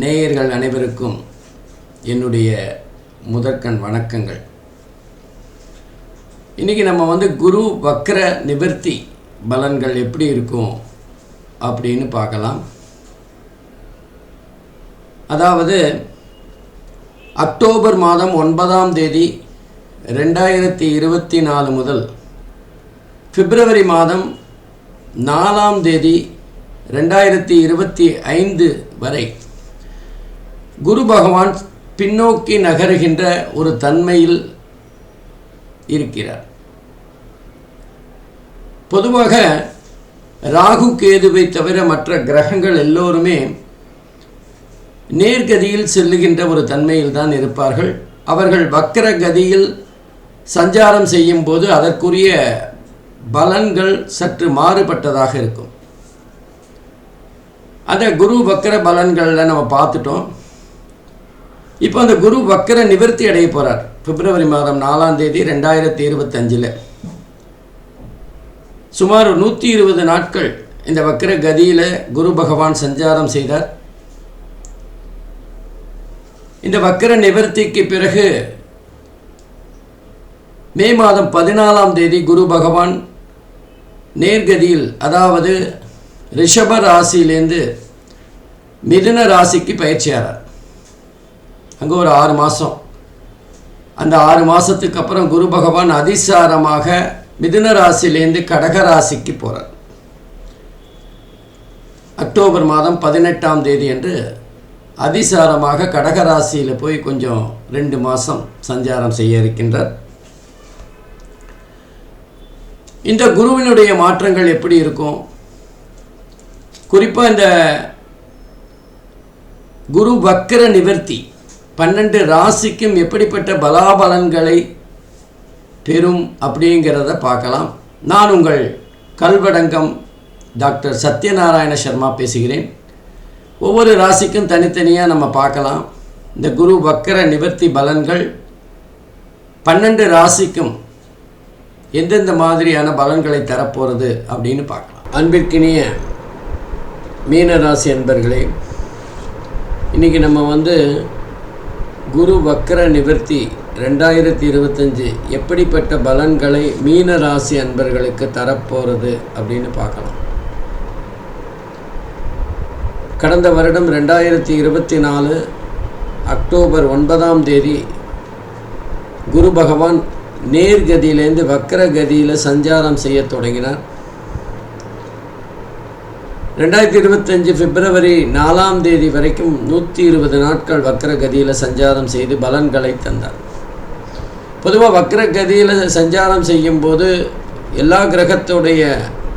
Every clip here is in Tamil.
நேயர்கள் அனைவருக்கும் என்னுடைய முதற்கண் வணக்கங்கள். இன்றைக்கி நம்ம குரு வக்ர நிவர்த்தி பலன்கள் எப்படி இருக்கும் அப்படின்னு பார்க்கலாம். அதாவது அக்டோபர் மாதம் 9ஆம் தேதி 2024 முதல் பிப்ரவரி மாதம் 4ஆம் தேதி 2025 வரை குரு பகவான் பின்னோக்கி நகருகின்ற ஒரு தன்மையில் இருக்கிறார். பொதுவாக ராகு கேதுவை தவிர மற்ற கிரகங்கள் எல்லோருமே நேர்கதியில் செல்லுகின்ற ஒரு தன்மையில் தான் இருப்பார்கள். அவர்கள் வக்ர கதியில் சஞ்சாரம் செய்யும் போது அதற்குரிய பலன்கள் சற்று மாறுபட்டதாக இருக்கும். அந்த குரு வக்ர பலன்களில் நம்ம பார்த்துட்டோம். இப்போ அந்த குரு வக்ர நிவர்த்தி அடைய போகிறார் பிப்ரவரி மாதம் 4ஆம் தேதி 2025. சுமார் 120 நாட்கள் இந்த வக்ர கதியில் குரு பகவான் சஞ்சாரம் செய்தார். இந்த வக்ர நிவர்த்திக்கு பிறகு மே மாதம் 14ஆம் தேதி குரு பகவான் நேர்கதியில், அதாவது ரிஷப ராசியிலேருந்து மிதுன ராசிக்கு பயிற்சியாகிறார். அங்கே ஒரு 6 மாதம். அந்த 6 மாதத்துக்கு அப்புறம் குரு பகவான் அதிசாரமாக மிதுன ராசியிலேருந்து கடக ராசிக்கு போகிறார். அக்டோபர் மாதம் 18ஆம் தேதி அன்று அதிசாரமாக கடக ராசியில் போய் கொஞ்சம் 2 மாதம் சஞ்சாரம் செய்ய இருக்கின்றார். இந்த குருவினுடைய மாற்றங்கள் எப்படி இருக்கும்? குறிப்பாக இந்த குரு வக்ர நிவர்த்தி 12 ராசிக்கும் எப்படிப்பட்ட பலாபலன்களை பெறும் அப்படிங்கிறத பார்க்கலாம். நான் உங்கள் கல்வடங்கம் டாக்டர் சத்யநாராயண சர்மா பேசுகிறேன். ஒவ்வொரு ராசிக்கும் தனித்தனியாக நம்ம பார்க்கலாம். இந்த குரு வக்ர நிவர்த்தி பலன்கள் 12 ராசிக்கும் எந்தெந்த மாதிரியான பலன்களை தரப்போகிறது அப்படின்னு பார்க்கலாம். அன்பிற்கினிய மீனராசி அன்பர்களே, இன்றைக்கி நம்ம குரு வக்ர நிவர்த்தி 2025 எப்படிப்பட்ட பலன்களை மீனராசி அன்பர்களுக்கு தரப்போகிறது அப்படின்னு பார்க்கலாம். கடந்த வருடம் 2024 அக்டோபர் 9ஆம் தேதி குரு பகவான் நேர்கதியிலேருந்து வக்ர கதியில் சஞ்சாரம் செய்ய தொடங்கினார். 2025 பிப்ரவரி 4ஆம் தேதி வரைக்கும் 120 நாட்கள் வக்ர கதியில் சஞ்சாரம் செய்து பலன்களை தந்தார். பொதுவாக வக்ர கதியில் சஞ்சாரம் செய்யும்போது எல்லா கிரகத்துடைய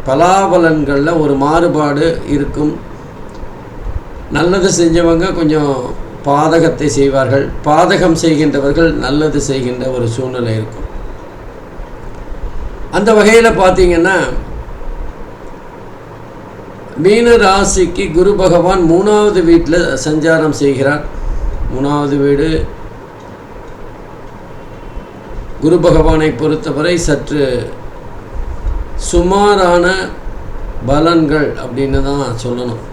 பலாபலன்களில் ஒரு மாறுபாடு இருக்கும். நல்லது செஞ்சவங்க கொஞ்சம் பாதகத்தை செய்வார்கள், பாதகம் செய்கின்றவர்கள் நல்லது செய்கின்ற ஒரு சூழ்நிலை இருக்கும். அந்த வகையில் பார்த்தீங்கன்னா மீன ராசிக்கு குரு பகவான் 3ஆவது வீட்டில் சஞ்சாரம் செய்கிறார். 3ஆவது வீடு குரு பகவானை பொறுத்தவரை சற்று சுமாரான பலன்கள் அப்படின்னு தான் சொல்லணும்.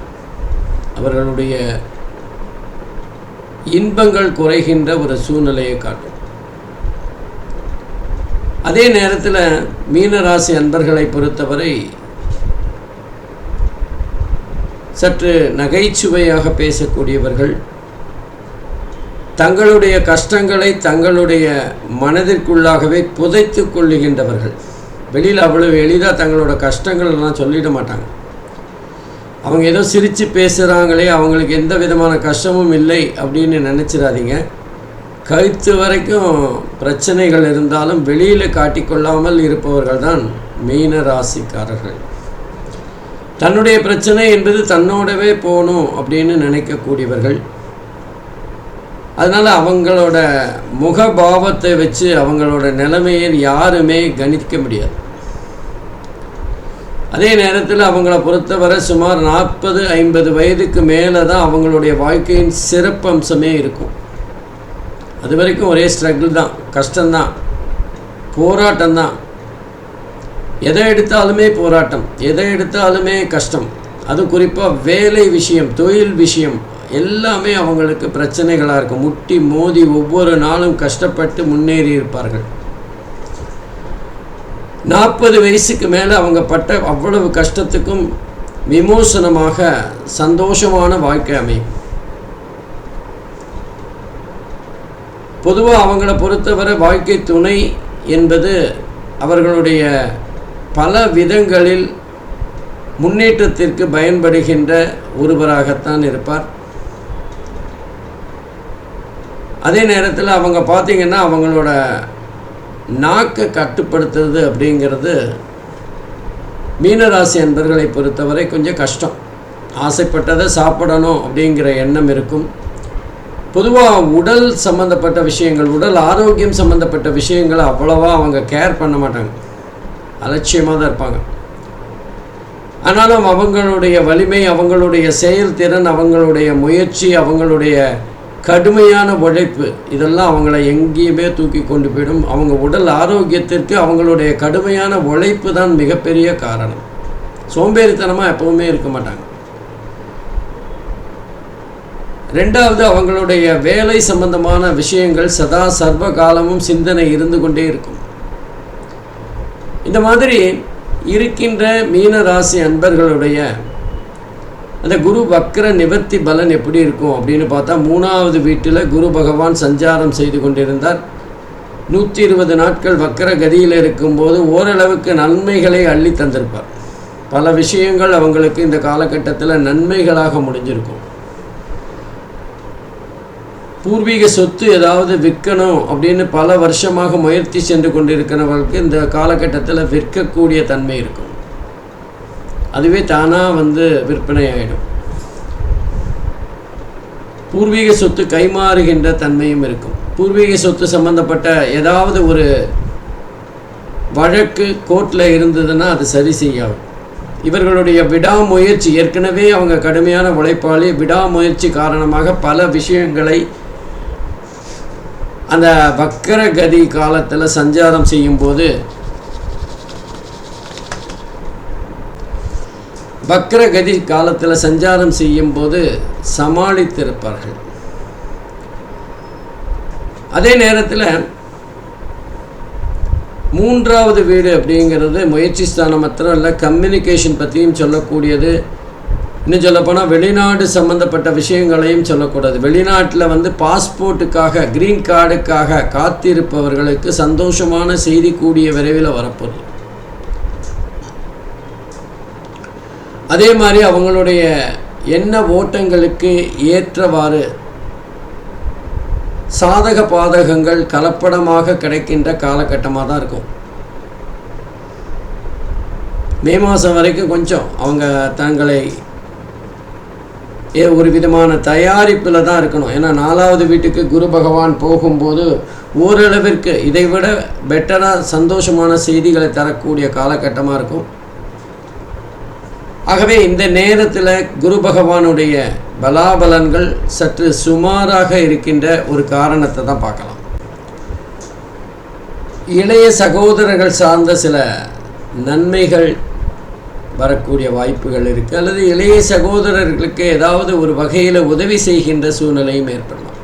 அவர்களுடைய இன்பங்கள் குறைகின்ற ஒரு சூழ்நிலையை காட்டும். அதே நேரத்தில் மீனராசி அன்பர்களை பொறுத்தவரை சற்று நகைச்சுவையாக பேசக்கூடியவர்கள், தங்களுடைய கஷ்டங்களை தங்களுடைய மனதிற்குள்ளாகவே புதைத்து கொள்ளுகின்றவர்கள். வெளியில் அவ்வளவு எளிதாக தங்களோட கஷ்டங்கள்லாம் சொல்லிட மாட்டாங்க. அவங்க ஏதோ சிரித்து பேசுகிறாங்களே, அவங்களுக்கு எந்த விதமான கஷ்டமும் இல்லை அப்படின்னு நினச்சிடாதீங்க. கழுத்து வரைக்கும் பிரச்சனைகள் இருந்தாலும் வெளியில் காட்டிக்கொள்ளாமல் இருப்பவர்கள் தான் மீன ராசிக்காரர்கள். தன்னுடைய பிரச்சனை என்பது தன்னோடவே போகணும் அப்படின்னு நினைக்கக்கூடியவர்கள். அதனால் அவங்களோட முகபாவத்தை வச்சு அவங்களோட நிலைமையை யாருமே கணிக்க முடியாது. அதே நேரத்தில் அவங்கள பொறுத்தவரை சுமார் 40-50 வயதுக்கு மேலே தான் அவங்களுடைய வாழ்க்கையின் சிறப்பம்சமே இருக்கும். அது வரைக்கும் ஒரே ஸ்ட்ரகிள் தான், கஷ்டம்தான், போராட்டம்தான். எதை எடுத்தாலுமே போராட்டம், எதை எடுத்தாலுமே கஷ்டம். அது குறிப்பாக வேலை விஷயம், தொழில் விஷயம் எல்லாமே அவங்களுக்கு பிரச்சனைகளாக இருக்கும். முட்டி மோதி ஒவ்வொரு நாளும் கஷ்டப்பட்டு முன்னேறி இருப்பார்கள். 40 வயசுக்கு மேலே அவங்க பட்ட அவ்வளவு கஷ்டத்துக்கும் விமோசனமாக சந்தோஷமான வாழ்க்கை அமையும். பொதுவாக அவங்கள பொறுத்தவரை வாழ்க்கை துணை என்பது அவர்களுடைய பல விதங்களில் முன்னேற்றத்திற்கு பயன்படுகின்ற ஒருவராகத்தான் இருப்பார். அதே நேரத்தில் அவங்க பார்த்திங்கன்னா அவங்களோட நாக்கை கட்டுப்படுத்துறது அப்படிங்கிறது மீனராசி அன்பர்களை பொறுத்தவரை கொஞ்சம் கஷ்டம். ஆசைப்பட்டதை சாப்பிடணும் அப்படிங்கிற எண்ணம் இருக்கும். பொதுவாக உடல் சம்மந்தப்பட்ட விஷயங்கள், உடல் ஆரோக்கியம் சம்மந்தப்பட்ட விஷயங்களை அவ்வளோவா அவங்க கேர் பண்ண மாட்டாங்க, அலட்சியமாக தான் இருப்பாங்க. ஆனாலும் அவங்களுடைய வலிமை, அவங்களுடைய செயல்திறன், அவங்களுடைய முயற்சி, அவங்களுடைய கடுமையான உழைப்பு இதெல்லாம் அவங்கள எங்கேயுமே தூக்கி கொண்டு போயிடும். அவங்க உடல் ஆரோக்கியத்திற்கு அவங்களுடைய கடுமையான உழைப்பு தான் மிகப்பெரிய காரணம். சோம்பேறித்தனமாக எப்பவுமே இருக்க மாட்டாங்க. ரெண்டாவது, அவங்களுடைய வேலை சம்பந்தமான விஷயங்கள் சதா சர்வ காலமும் சிந்தனை இருந்து கொண்டே இருக்கும். இந்த மாதிரி இருக்கின்ற மீனராசி அன்பர்களுடைய அந்த குரு வக்ர நிவர்த்தி பலன் எப்படி இருக்கும் அப்படின்னு பார்த்தா, 3வது வீட்டில் குரு பகவான் சஞ்சாரம் செய்து கொண்டிருந்தார். 120 நாட்கள் வக்ர கதியில் இருக்கும்போது ஓரளவுக்கு நன்மைகளை அள்ளி தந்திருப்பார். பல விஷயங்கள் அவங்களுக்கு இந்த காலகட்டத்தில் நன்மைகளாக முடிஞ்சிருக்கும். பூர்வீக சொத்து ஏதாவது விற்கணும் அப்படின்னு பல வருஷமாக முயற்சி சென்று கொண்டிருக்கிறவர்களுக்கு இந்த காலகட்டத்தில் விற்கக்கூடிய தன்மை இருக்கும். அதுவே தானாக விற்பனை ஆகிடும். பூர்வீக சொத்து கைமாறுகின்ற தன்மையும் இருக்கும். பூர்வீக சொத்து சம்பந்தப்பட்ட ஏதாவது ஒரு வழக்கு கோர்ட்டில் இருந்ததுன்னா அது சரி செய்யும். இவர்களுடைய விடாமுயற்சி, ஏற்கனவே அவங்க கடுமையான உழைப்பாளி, விடாமுயற்சி காரணமாக பல விஷயங்களை அந்த வக்கரகதி காலத்தில் சஞ்சாரம் செய்யும்போது, வக்கரகதி காலத்தில் சஞ்சாரம் செய்யும்போது சமாளித்திருப்பார்கள். அதே நேரத்தில் 3வது வீடு அப்படிங்கிறது முயற்சி ஸ்தானம் மாத்திரம் இல்லை, கம்யூனிகேஷன் பற்றியும் சொல்லக்கூடியது. இன்னும் சொல்லப்போனால் வெளிநாடு சம்மந்தப்பட்ட விஷயங்களையும் சொல்லக்கூடாது. வெளிநாட்டில் பாஸ்போர்ட்டுக்காக, க்ரீன் கார்டுக்காக காத்திருப்பவர்களுக்கு சந்தோஷமான செய்தி கூடிய விரைவில் வரப்போகுது. அதே மாதிரி அவங்களுடைய எண்ண ஓட்டங்களுக்கு ஏற்றவாறு சாதக பாதகங்கள் கலப்படமாக கிடைக்கின்ற காலகட்டமாக தான் இருக்கும். மே மாதம் வரைக்கும் கொஞ்சம் அவங்க தங்களை ஒரு விதமான தயாரிப்பில் தான் இருக்கணும். ஏன்னா 4வது வீட்டுக்கு குரு பகவான் போகும்போது ஓரளவிற்கு இதைவிட பெட்டராக சந்தோஷமான செய்திகளை தரக்கூடிய காலகட்டமாக இருக்கும். ஆகவே இந்த நேரத்தில் குரு பகவானுடைய பலாபலன்கள் சற்று சுமாராக இருக்கின்ற ஒரு காரணத்தை தான் பார்க்கலாம். இளைய சகோதரர்கள் சார்ந்த சில நன்மைகள் வரக்கூடிய வாய்ப்புகள் இருக்குது. அல்லது இளைய சகோதரர்களுக்கு ஏதாவது ஒரு வகையில் உதவி செய்கின்ற சூழ்நிலையும் ஏற்படலாம்.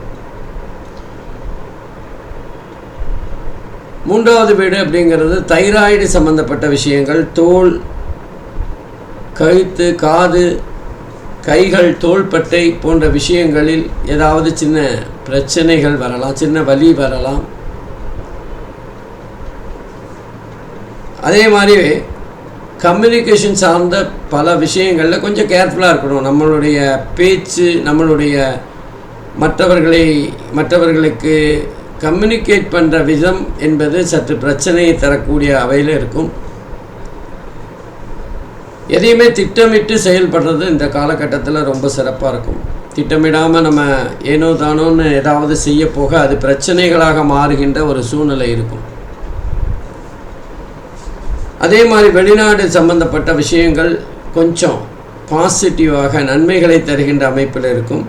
3வது வீடு அப்படிங்கிறது தைராய்டு சம்பந்தப்பட்ட விஷயங்கள், தோல், கழுத்து, காது, கைகள், தோள்பட்டை போன்ற விஷயங்களில் ஏதாவது சின்ன பிரச்சனைகள் வரலாம், சின்ன வலி வரலாம். அதே மாதிரி கம்யூனிகேஷன் சார்ந்த பல விஷயங்களில் கொஞ்சம் கேர்ஃபுல்லாக இருக்கணும். நம்மளுடைய பேச்சு, நம்மளுடைய மற்றவர்களுக்கு கம்யூனிகேட் பண்ணுற விதம் என்பது சற்று பிரச்சனையை தரக்கூடிய அவையில் இருக்கும். எதையுமே திட்டமிட்டு செயல்படுறது இந்த காலகட்டத்தில் ரொம்ப சிறப்பாக இருக்கும். திட்டமிடாமல் நம்ம ஏனோ தானோன்னு ஏதாவது செய்ய போக அது பிரச்சனைகளாக மாறுகின்ற ஒரு சூழ்நிலை இருக்கும். அதே மாதிரி வெளிநாடு சம்பந்தப்பட்ட விஷயங்கள் கொஞ்சம் பாசிட்டிவாக நன்மைகளை தருகின்ற அமைப்பில் இருக்கும்.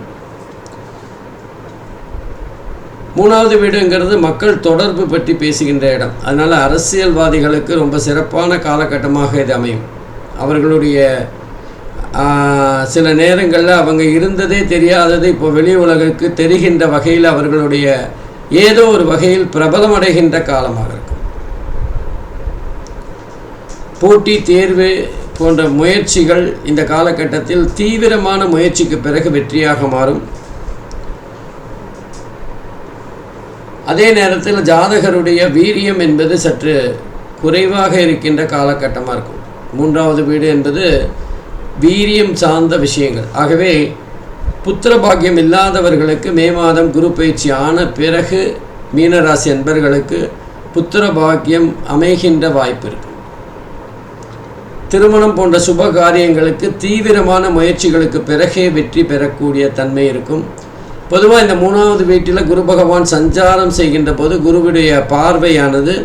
3வது வீடுங்கிறது மக்கள் தொடர்பு பற்றி பேசுகின்ற இடம். அதனால் அரசியல்வாதிகளுக்கு ரொம்ப சிறப்பான காலகட்டமாக இது அமையும். அவர்களுடைய சில நேரங்களில் அவங்க இருந்ததே தெரியாதது இப்போ வெளி உலகுக்கு தெரிகின்ற வகையில் அவர்களுடைய ஏதோ ஒரு வகையில் பிரபலமடைகின்ற காலமாக இருக்கும். போட்டி தேர்வு போன்ற முயற்சிகள் இந்த காலகட்டத்தில் தீவிரமான முயற்சிக்கு பிறகு வெற்றியாக மாறும். அதே நேரத்தில் ஜாதகருடைய வீரியம் என்பது சற்று குறைவாக இருக்கின்ற காலகட்டமாக இருக்கும். 3வது வீடு என்பது வீரியம் சார்ந்த விஷயங்கள். ஆகவே புத்திர பாக்கியம் இல்லாதவர்களுக்கு மே மாதம் குரு பயிற்சி ஆன பிறகு மீனராசி அன்பர்களுக்கு புத்திர பாக்கியம் அமைகின்ற வாய்ப்பு இருக்கும். திருமணம் போன்ற சுப காரியங்களுக்கு தீவிரமான முயற்சிகளுக்கு பிறகே வெற்றி பெறக்கூடிய தன்மை இருக்கும். பொதுவாக இந்த 3வது வீட்டில் குரு பகவான் சஞ்சாரம் செய்கின்ற போது குருவுடைய பார்வையானது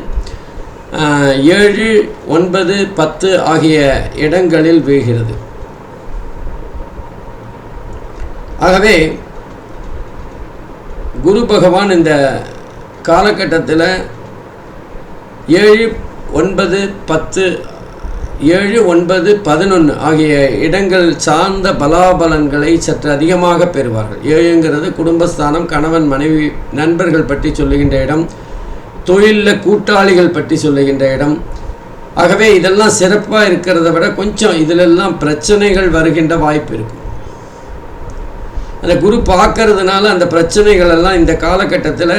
7, 9, 10 ஆகிய இடங்களில் வீழ்கிறது. ஆகவே குரு பகவான் இந்த காலகட்டத்தில் 7, 9, 10, 7, 9, 11 ஆகிய இடங்கள் சார்ந்த பலாபலன்களை சற்று அதிகமாக பெறுவார்கள். 7ங்கிறது குடும்பஸ்தானம், கணவன் மனைவி நண்பர்கள் பற்றி சொல்லுகின்ற இடம், தொழிலில் கூட்டாளிகள் பற்றி சொல்லுகின்ற இடம். ஆகவே இதெல்லாம் சிறப்பாக இருக்கிறத விட கொஞ்சம் இதிலெல்லாம் பிரச்சனைகள் வருகின்ற வாய்ப்பு இருக்கும். அந்த குரு பார்க்கறதுனால அந்த பிரச்சனைகள் எல்லாம் இந்த காலகட்டத்தில்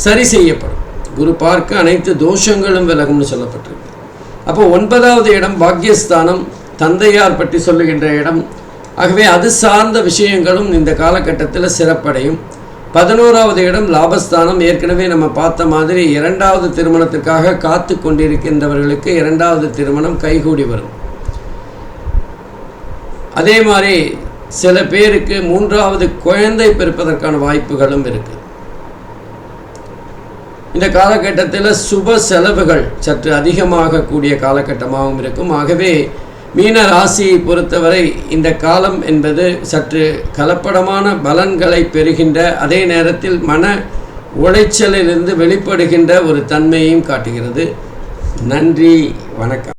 சரி செய்யப்படும். குரு பார்க்க அனைத்து தோஷங்களும் விலகும்னு சொல்லப்பட்டிருக்கு. அப்போ 9வது இடம் பாக்கியஸ்தானம், தந்தையார் பற்றி சொல்லுகின்ற இடம். ஆகவே அது சார்ந்த விஷயங்களும் இந்த காலகட்டத்தில் சிறப்படையும். 11வது இடம் லாபஸ்தானம். ஏற்கனவே நம்ம பார்த்த மாதிரி 2வது திருமணத்திற்காக காத்து கொண்டிருக்கின்றவர்களுக்கு 2வது திருமணம் கைகூடி வரும். அதே மாதிரி சில பேருக்கு 3வது குழந்தை பிறப்பதற்கான வாய்ப்புகளும் இருக்குது. இந்த காலகட்டத்தில் சுப செலவுகள் சற்று அதிகமாக கூடிய காலகட்டமாகவும் இருக்கும். ஆகவே மீன ராசியை பொறுத்தவரை இந்த காலம் என்பது சற்று கலப்படமான பலன்களை பெறுகின்ற, அதே நேரத்தில் மன உளைச்சலிலிருந்து வெளிப்படுகின்ற ஒரு தன்மையையும் காட்டுகிறது. நன்றி, வணக்கம்.